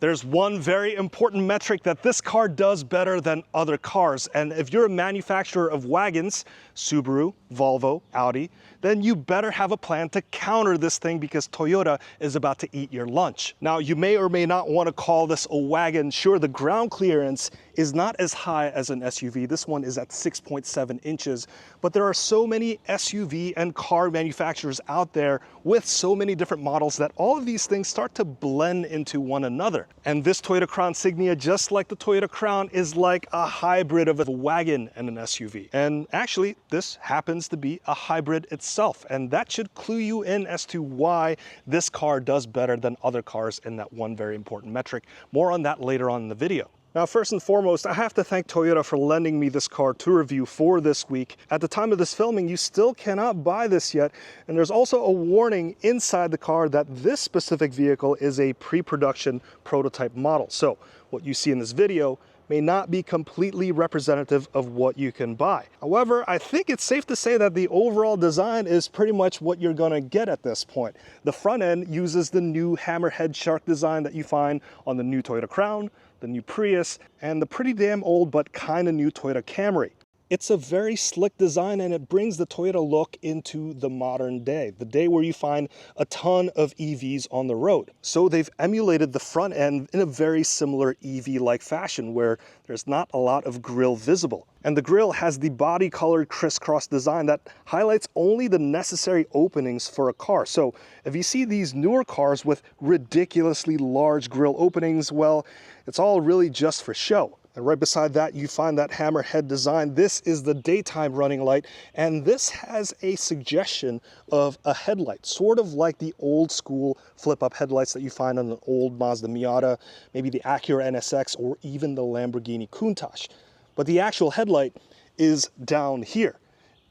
There's one very important metric that this car does better than other cars, and if you're a manufacturer of wagons, Subaru, Volvo, Audi, then you better have a plan to counter this thing because Toyota is about to eat your lunch. Now, you may or may not want to call this a wagon. Sure, the ground clearance is not as high as an SUV. This one is at 6.7 inches, but there are so many SUV and car manufacturers out there with so many different models that all of these things start to blend into one another. And this Toyota Crown Signia, just like the Toyota Crown, is like a hybrid of a wagon and an SUV. And actually, this happens to be a hybrid itself, and that should clue you in as to why this car does better than other cars in that one very important metric. More on that later on in the video. Now, first and foremost, I have to thank Toyota for lending me this car to review for this week. At the time of this filming, you still cannot buy this yet, and there's also a warning inside the car that this specific vehicle is a pre-production prototype model. So what you see in this video may not be completely representative of what you can buy. However, I think it's safe to say that the overall design is pretty much what you're gonna get at this point. The front end uses the new hammerhead shark design that you find on the new Toyota Crown, the new Prius, and the pretty damn old but kinda new Toyota Camry. It's a very slick design, and it brings the Toyota look into the modern day, the day where you find a ton of EVs on the road. So they've emulated the front end in a very similar EV-like fashion where there's not a lot of grille visible. And the grille has the body-colored crisscross design that highlights only the necessary openings for a car. So if you see these newer cars with ridiculously large grille openings, well, it's all really just for show. And right beside that, you find that hammerhead design. This is the daytime running light, and this has a suggestion of a headlight, sort of like the old school flip-up headlights that you find on an old Mazda Miata, maybe the Acura NSX, or even the Lamborghini Countach. But the actual headlight is down here.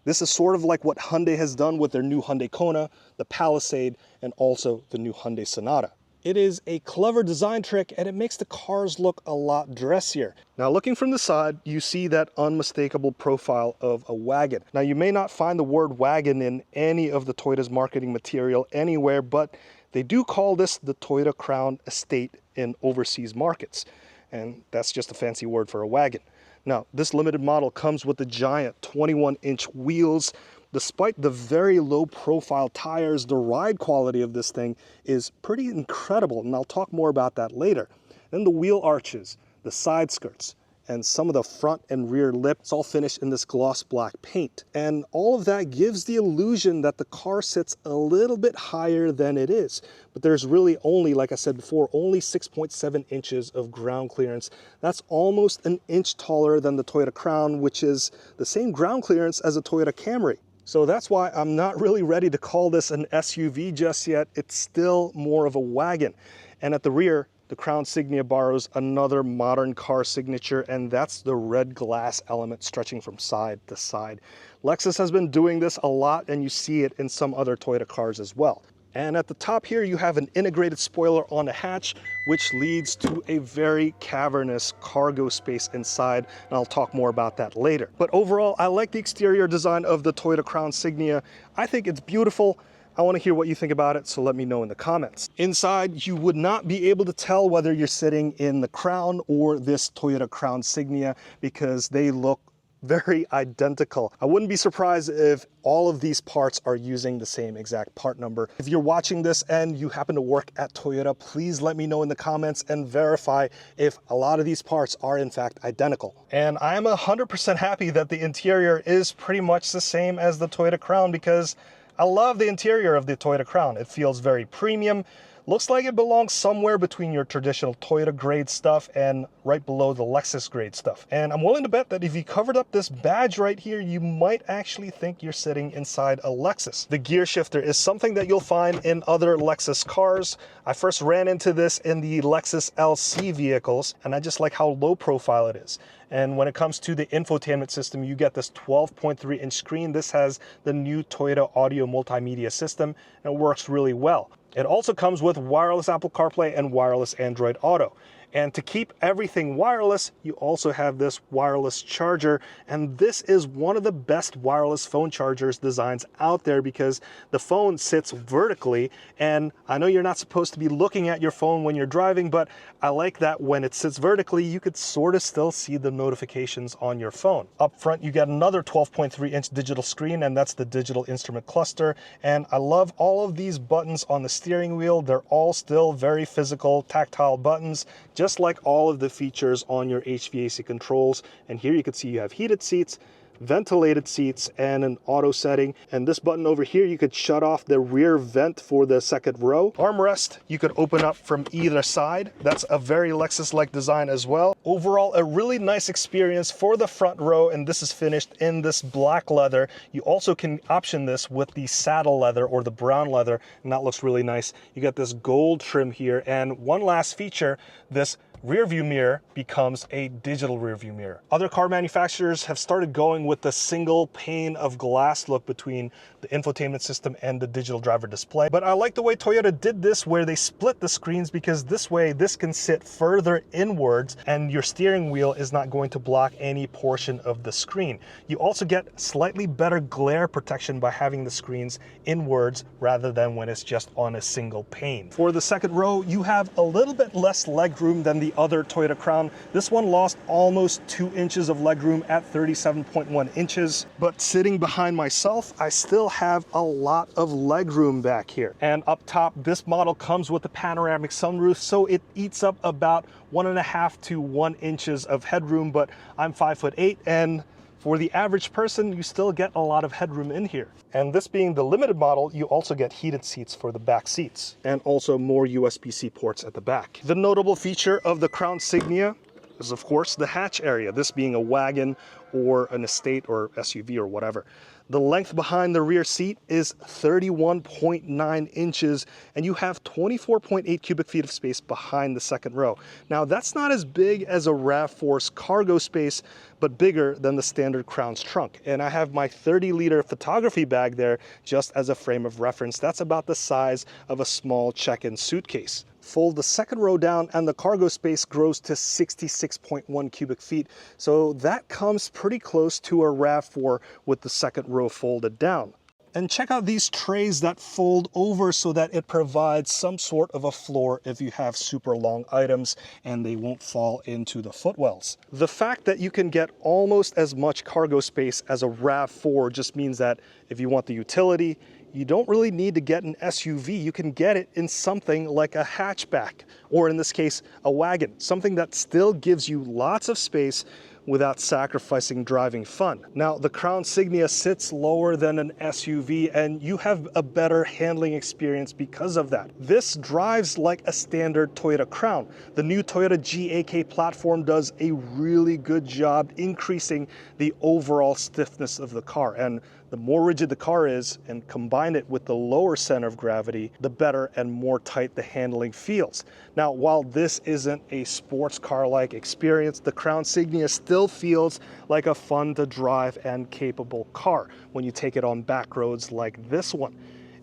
This is sort of like what Hyundai has done with their new Hyundai Kona, the Palisade, and also the new Hyundai Sonata. It is a clever design trick, and it makes the cars look a lot dressier. Now, looking from the side, you see that unmistakable profile of a wagon. Now, you may not find the word wagon in any of the Toyota's marketing material anywhere, but they do call this the Toyota Crown Estate in overseas markets. And that's just a fancy word for a wagon. Now, this limited model comes with the giant 21-inch wheels. Despite the very low profile tires, the ride quality of this thing is pretty incredible, and I'll talk more about that later. Then the wheel arches, the side skirts, and some of the front and rear lips all finished in this gloss black paint. And all of that gives the illusion that the car sits a little bit higher than it is. But there's really only, like I said before, only 6.7 inches of ground clearance. That's almost an inch taller than the Toyota Crown, which is the same ground clearance as a Toyota Camry. So that's why I'm not really ready to call this an SUV just yet. It's still more of a wagon. And at the rear, the Crown Signia borrows another modern car signature, and that's the red glass element stretching from side to side. Lexus has been doing this a lot, and you see it in some other Toyota cars as well. And at the top here, you have an integrated spoiler on the hatch, which leads to a very cavernous cargo space inside, and I'll talk more about that later. But overall, I like the exterior design of the Toyota Crown Signia. I think it's beautiful. I want to hear what you think about it, so let me know in the comments. Inside, you would not be able to tell whether you're sitting in the Crown or this Toyota Crown Signia because they look very identical. I wouldn't be surprised if all of these parts are using the same exact part number. If you're watching this and you happen to work at Toyota, please let me know in the comments and verify if a lot of these parts are in fact identical. And I am 100% happy that the interior is pretty much the same as the Toyota Crown because I love the interior of the Toyota Crown. It feels very premium. Looks like it belongs somewhere between your traditional Toyota grade stuff and right below the Lexus grade stuff. And I'm willing to bet that if you covered up this badge right here, you might actually think you're sitting inside a Lexus. The gear shifter is something that you'll find in other Lexus cars. I first ran into this in the Lexus LC vehicles, and I just like how low profile it is. And when it comes to the infotainment system, you get this 12.3-inch screen. This has the new Toyota audio multimedia system, and it works really well. It also comes with wireless Apple CarPlay and wireless Android Auto. And to keep everything wireless, you also have this wireless charger. And this is one of the best wireless phone chargers designs out there because the phone sits vertically. And I know you're not supposed to be looking at your phone when you're driving, but I like that when it sits vertically, you could sort of still see the notifications on your phone. Up front, you get another 12.3-inch digital screen, and that's the digital instrument cluster. And I love all of these buttons on the steering wheel. They're all still very physical, tactile buttons, just like all of the features on your HVAC controls. And here you can see you have heated seats, ventilated seats, and an auto setting. And this button over here, you could shut off the rear vent for the second row. Armrest, you could open up from either side. That's a very Lexus-like design as well. Overall, a really nice experience for the front row, and this is finished in this black leather. You also can option this with the saddle leather or the brown leather, and that looks really nice. You got this gold trim here, and one last feature, this rear view mirror becomes a digital rear view mirror. Other car manufacturers have started going with the single pane of glass look between the infotainment system and the digital driver display. But I like the way Toyota did this, where they split the screens, because this way this can sit further inwards and your steering wheel is not going to block any portion of the screen. You also get slightly better glare protection by having the screens inwards rather than when it's just on a single pane. For the second row, you have a little bit less legroom than the other Toyota Crown. This one lost almost 2 inches of legroom at 37.1 inches, but sitting behind myself, I still have a lot of legroom back here. And up top, this model comes with a panoramic sunroof, so it eats up about 1.5 to 1 inches of headroom, but I'm 5'8", and for the average person, you still get a lot of headroom in here. And this being the limited model, you also get heated seats for the back seats, and also more USB-C ports at the back. The notable feature of the Crown Signia is, of course, the hatch area, this being a wagon or an estate or SUV or whatever. The length behind the rear seat is 31.9 inches, and you have 24.8 cubic feet of space behind the second row. Now, that's not as big as a RAV4's cargo space, but bigger than the standard Crown's trunk. And I have my 30-liter photography bag there just as a frame of reference. That's about the size of a small check-in suitcase. Fold the second row down and the cargo space grows to 66.1 cubic feet. So that comes pretty close to a RAV4 with the second row folded down. And check out these trays that fold over so that it provides some sort of a floor if you have super long items and they won't fall into the footwells. The fact that you can get almost as much cargo space as a RAV4 just means that if you want the utility, you don't really need to get an SUV. You can get it in something like a hatchback, or in this case, a wagon, something that still gives you lots of space without sacrificing driving fun. Now, the Crown Signia sits lower than an SUV, and you have a better handling experience because of that. This drives like a standard Toyota Crown. The new Toyota GAK platform does a really good job increasing the overall stiffness of the car, and the more rigid the car is, and combine it with the lower center of gravity, the better and more tight the handling feels. Now, while this isn't a sports car-like experience, the Crown Signia still feels like a fun to drive and capable car when you take it on back roads like this one.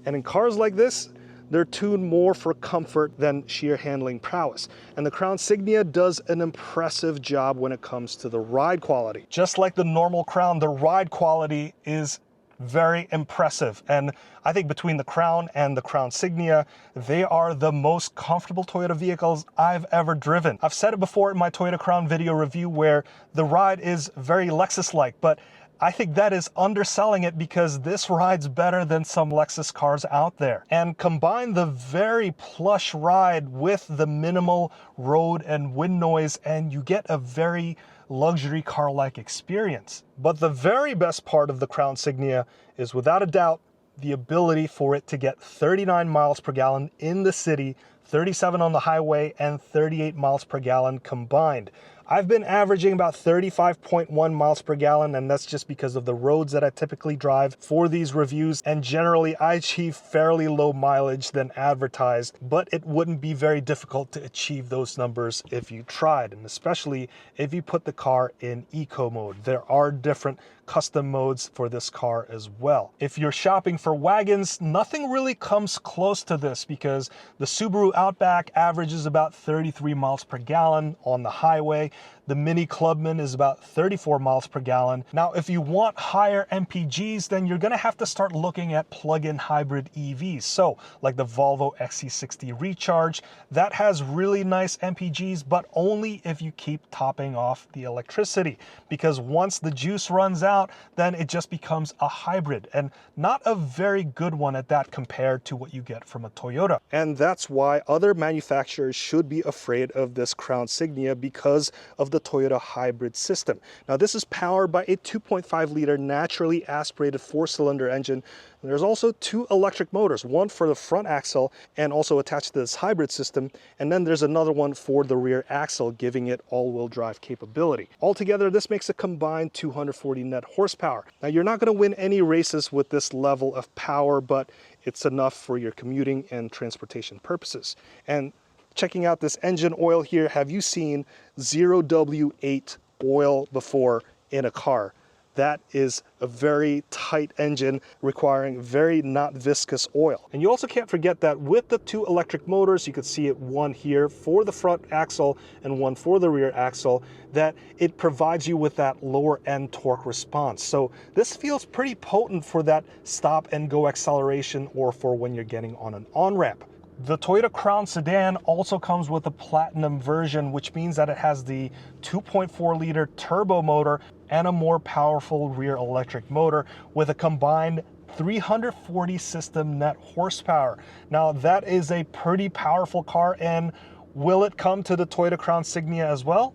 And in cars like this, they're tuned more for comfort than sheer handling prowess. And the Crown Signia does an impressive job when it comes to the ride quality. Just like the normal Crown, the ride quality is very impressive. And I think between the Crown and the Crown Signia, they are the most comfortable Toyota vehicles I've ever driven. I've said it before in my Toyota Crown video review where the ride is very Lexus-like, but I think that is underselling it because this rides better than some Lexus cars out there. And combine the very plush ride with the minimal road and wind noise, and you get a very luxury car-like experience. But the very best part of the Crown Signia is, without a doubt, the ability for it to get 39 miles per gallon in the city, 37 on the highway, and 38 miles per gallon combined. I've been averaging about 35.1 miles per gallon, and that's just because of the roads that I typically drive for these reviews. And generally, I achieve fairly low mileage than advertised, but it wouldn't be very difficult to achieve those numbers if you tried, and especially if you put the car in eco mode. There are different custom modes for this car as well. If you're shopping for wagons, nothing really comes close to this because the Subaru Outback averages about 33 miles per gallon on the highway. The Mini Clubman is about 34 miles per gallon. Now, if you want higher MPGs, then you're gonna have to start looking at plug-in hybrid EVs. So, like the Volvo XC60 Recharge, that has really nice MPGs, but only if you keep topping off the electricity. Because once the juice runs out, then it just becomes a hybrid, and not a very good one at that compared to what you get from a Toyota. And that's why other manufacturers should be afraid of this Crown Signia because of the Toyota hybrid system. Now, this is powered by a 2.5 liter naturally aspirated 4-cylinder engine. There's also 2 electric motors, one for the front axle and also attached to this hybrid system, and then there's another one for the rear axle, giving it all-wheel drive capability. Altogether, this makes a combined 240 net horsepower. Now, you're not going to win any races with this level of power, but it's enough for your commuting and transportation purposes. And checking out this engine oil here, have you seen 0W8 oil before in a car? That is a very tight engine requiring very not viscous oil. And you also can't forget that with the 2 electric motors, you can see it, one here for the front axle and one for the rear axle, that it provides you with that lower end torque response. So this feels pretty potent for that stop and go acceleration or for when you're getting on an on-ramp. The Toyota Crown Sedan also comes with a Platinum version, which means that it has the 2.4 liter turbo motor and a more powerful rear electric motor with a combined 340 system net horsepower. Now, that is a pretty powerful car, and will it come to the Toyota Crown Signia as well?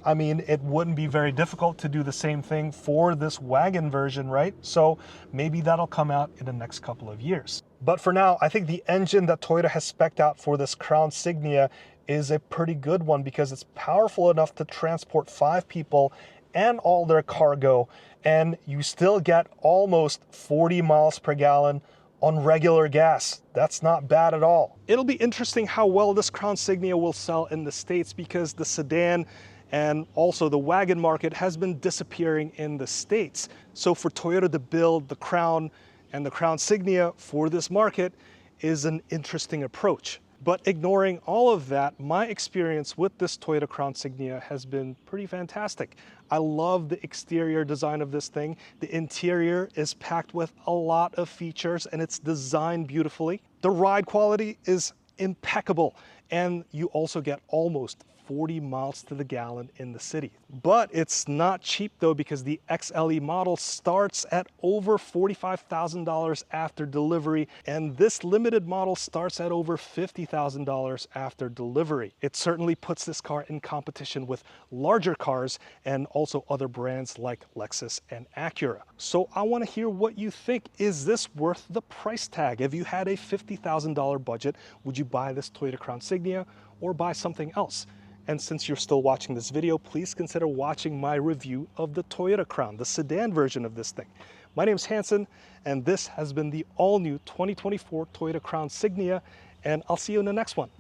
I mean, it wouldn't be very difficult to do the same thing for this wagon version, right? So maybe that'll come out in the next couple of years. But for now, I think the engine that Toyota has spec'd out for this Crown Signia is a pretty good one because it's powerful enough to transport 5 people and all their cargo, and you still get almost 40 miles per gallon on regular gas. That's not bad at all. It'll be interesting how well this Crown Signia will sell in the States because the sedan and also the wagon market has been disappearing in the States. So for Toyota to build the Crown and the Crown Signia for this market is an interesting approach. But ignoring all of that, my experience with this Toyota Crown Signia has been pretty fantastic. I love the exterior design of this thing. The interior is packed with a lot of features and it's designed beautifully. The ride quality is impeccable, and you also get almost 40 miles to the gallon in the city. But it's not cheap though, because the XLE model starts at over $45,000 after delivery, and this limited model starts at over $50,000 after delivery. It certainly puts this car in competition with larger cars and also other brands like Lexus and Acura. So I want to hear what you think. Is this worth the price tag? If you had a $50,000 budget, would you buy this Toyota Crown Signia or buy something else? And since you're still watching this video, please consider watching my review of the Toyota Crown, the sedan version of this thing. My name's Hanson, and this has been the all-new 2024 Toyota Crown Signia, and I'll see you in the next one.